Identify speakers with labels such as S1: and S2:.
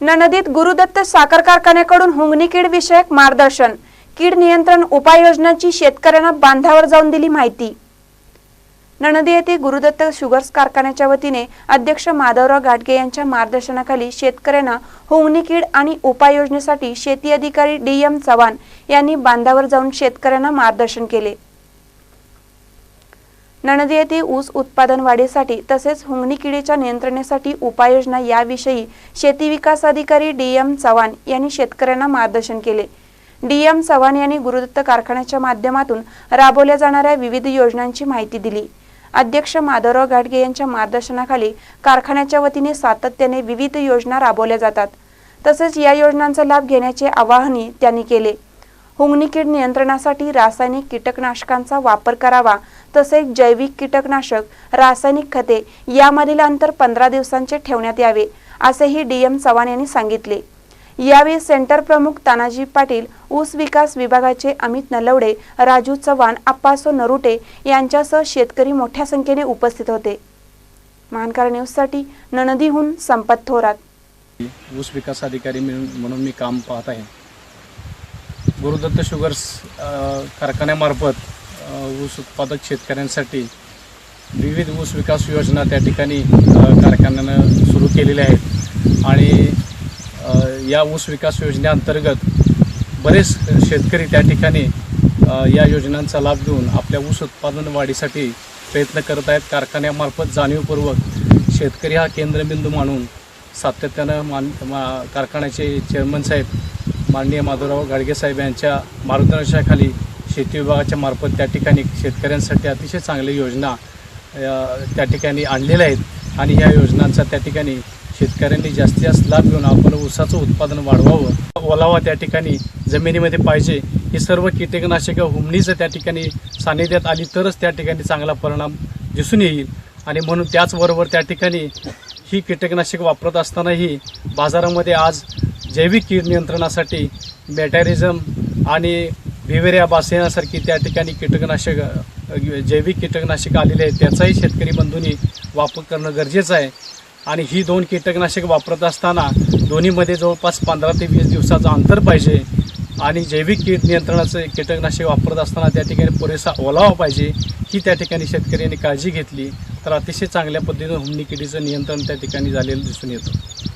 S1: नणदीत गुरुदत्त साखर कारखान्याकडून हुंगणी कीड विषयक मार्गदर्शन, कीड नियंत्रण उपाययोजनांची शेतकऱ्यांना बांधावर जाऊन दिली माहिती। नणदी येथे गुरुदत्त शुगर्स कारखान्याच्या वतीने अध्यक्ष माधवराव घाटगे यांच्या मार्गदर्शनाखाली शेतकऱ्यांना हुंगणी कीड आणि उपाययोजनेसाठी शेती अधिकारी DM चव्हाण यांनी बांधावर जाऊन शेतकऱ्यांना मार्गदर्शन केले। नणदी येथे ऊस उत्पादन वाढीसाठी तसेच हुंगणी किडीच्या नियंत्रणासाठी उपाययोजना याविषयी शेती विकास अधिकारी DM चव्हाण यांनी शेतकऱ्यांना मार्गदर्शन केले। DM चव्हाण यांनी गुरुदत्त कारखान्याच्या माध्यमातून राबवल्या जाणाऱ्या विविध योजनांची माहिती दिली। अध्यक्ष माधवराव घाटगे यांच्या मार्गदर्शनाखाली कारखान्याच्या वतीने सातत्याने विविध योजना राबवल्या जातात। तसेच या योजनांचा लाभ घेण्याचे आवाहनही त्यांनी केले। हुंगणी कीड नियंत्रणासाठी रासायनिक कीटकनाशकांचा वापर करावा, तसेच जैविक कीटकनाशक, रासायनिक खते यामधील अंतर 15 दिवसांचे ठेवण्यात यावे, असेही DM चव्हाण यांनी सांगितले। यावेळी सेंटर प्रमुख तानाजी पाटील, ऊस विकास विभागाचे अमित नलवडे, राजू चव्हाण, अप्पासो नरुटे यांच्यासह शेतकरी मोठ्या संख्येने उपस्थित होते। महानकर न्यूजसाठी नणदीहून संपत थोरात।
S2: ऊस विकास अधिकारी म्हणून मी काम पाहत आहे। गुरुदत्त शुगर्स कारखान्यामार्फत ऊस उत्पादक शेतकऱ्यांसाठी विविध ऊस विकास योजना त्या ठिकाणी कारखान्यानं सुरू केलेल्या आहेत आणि या ऊस विकास योजनेअंतर्गत बरेच शेतकरी त्या ठिकाणी या योजनांचा लाभ घेऊन आपल्या ऊस उत्पादन वाढीसाठी प्रयत्न करत आहेत। कारखान्यामार्फत जाणीवपूर्वक शेतकरी हा केंद्रबिंदू मानून सातत्यानं कारखान्याचे चेअरमन साहेब माननीय माधवराव घाटगे साहेब यांच्या मार्गदर्शनाखाली शेती विभागाच्या मार्फत त्या ठिकाणी शेतकऱ्यांसाठी अतिशय चांगल्या योजना त्या ठिकाणी आणलेल्या आहेत आणि या योजनांचा त्या ठिकाणी शेतकऱ्यांनी जास्तीत जास्त लाभ घेऊन आपण ऊसाचं उत्पादन वाढवावं, ओलावा त्या ठिकाणी जमिनीमध्ये पाहिजे। ही सर्व कीटकनाशकं हुंगणीचं त्या ठिकाणी सानिध्यात आली तरच त्या ठिकाणी चांगला परिणाम दिसून येईल आणि म्हणून त्याचबरोबर त्या ठिकाणी ही कीटकनाशक वापरत असतानाही बाजारामध्ये आज जैविक कीड नियंत्रणासाठी मेटॅरिझम आणि व्हिवेरिया बासियासारखी त्या ठिकाणी कीटकनाशक जैविक कीटकनाशक आलेले आहेत, त्याचाही शेतकरी बंधूंनी वापर करणं गरजेचं आहे। आणि ही दोन कीटकनाशक वापरत असताना दोन्हीमध्ये जवळपास 15 ते 20 दिवसाचं अंतर पाहिजे आणि जैविक कीड नियंत्रणाचं कीटकनाशक वापरत असताना त्या ठिकाणी पुरेसा ओलावा पाहिजे। ही त्या ठिकाणी शेतकऱ्यांनी काळजी घेतली तर अतिशय चांगल्या पद्धतीनं हुंगणी किडीचं नियंत्रण त्या ठिकाणी झालेलं दिसून येतं।